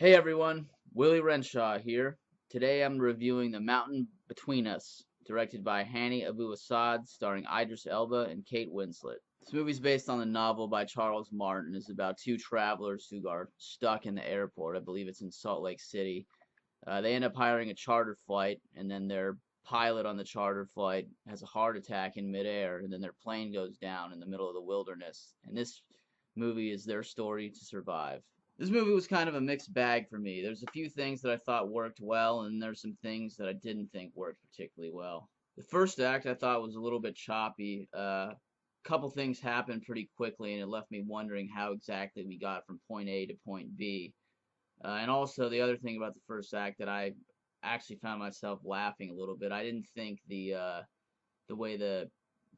Hey everyone, Willie Renshaw here. Today I'm reviewing The Mountain Between Us, directed by Hany Abu-Assad, starring Idris Elba and Kate Winslet. This movie is based on the novel by Charles Martin. It's about two travelers who are stuck in the airport. I believe it's in Salt Lake City. They end up hiring a charter flight, and then their pilot on the charter flight has a heart attack in midair, and then their plane goes down in the middle of the wilderness. And this movie is their story to survive. This movie was kind of a mixed bag for me. There's a few things that I thought worked well, and there's some things that I didn't think worked particularly well. The first act I thought was a little bit choppy. A couple things happened pretty quickly, and it left me wondering how exactly we got from point A to point B. And also, the other thing about the first act that I actually found myself laughing a little bit. I didn't think the way the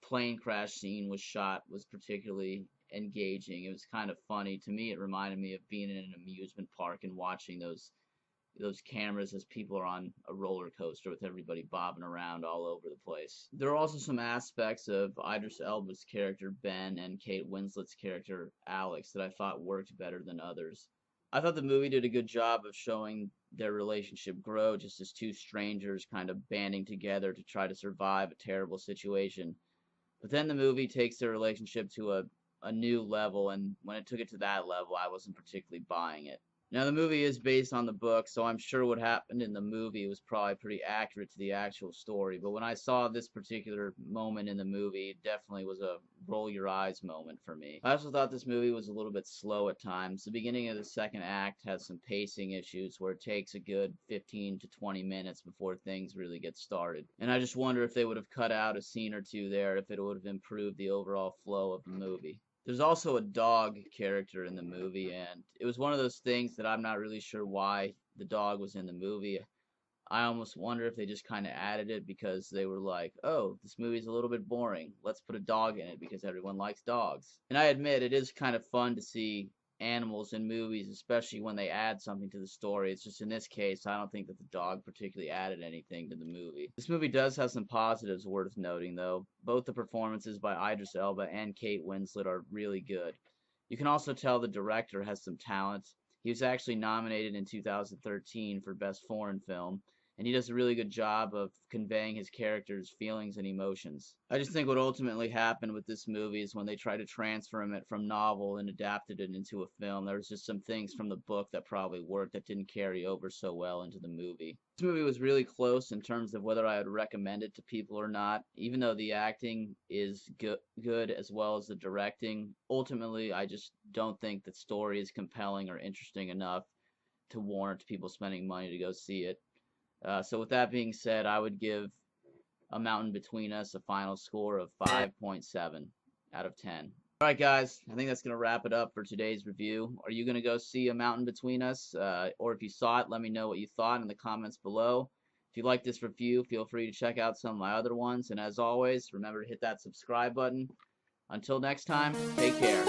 plane crash scene was shot was particularly engaging. It was kind of funny. To me, it reminded me of being in an amusement park and watching those cameras as people are on a roller coaster with everybody bobbing around all over the place. There are also some aspects of Idris Elba's character Ben and Kate Winslet's character Alex that I thought worked better than others. I thought the movie did a good job of showing their relationship grow just as two strangers kind of banding together to try to survive a terrible situation. But then the movie takes their relationship to a new level, and when it took it to that level, I wasn't particularly buying it. Now, the movie is based on the book, so I'm sure what happened in the movie was probably pretty accurate to the actual story. But when I saw this particular moment in the movie, it definitely was a roll your eyes moment for me. I also thought this movie was a little bit slow at times. The beginning of the second act has some pacing issues where it takes a good 15 to 20 minutes before things really get started. And I just wonder if they would have cut out a scene or two there, if it would have improved the overall flow of the movie. There's also a dog character in the movie, and it was one of those things that I'm not really sure why the dog was in the movie. I almost wonder if they just kind of added it because they were like, oh, this movie's a little bit boring. Let's put a dog in it because everyone likes dogs. And I admit it is kind of fun to see animals in movies, especially when they add something to the story. It's just in this case, I don't think that the dog particularly added anything to the movie. This movie does have some positives worth noting, though. Both the performances by Idris Elba and Kate Winslet are really good. You can also tell the director has some talent. He was actually nominated in 2013 for Best Foreign Film, and he does a really good job of conveying his character's feelings and emotions. I just think what ultimately happened with this movie is when they tried to transfer it from novel and adapted it into a film, there was just some things from the book that probably worked that didn't carry over so well into the movie. This movie was really close in terms of whether I would recommend it to people or not. Even though the acting is good as well as the directing, ultimately I just don't think the story is compelling or interesting enough to warrant people spending money to go see it. So with that being said, I would give A Mountain Between Us a final score of 5.7 out of 10. Alright guys, I think that's going to wrap it up for today's review. Are you going to go see A Mountain Between Us? Or if you saw it, let me know what you thought in the comments below. If you like this review, feel free to check out some of my other ones. And as always, remember to hit that subscribe button. Until next time, take care.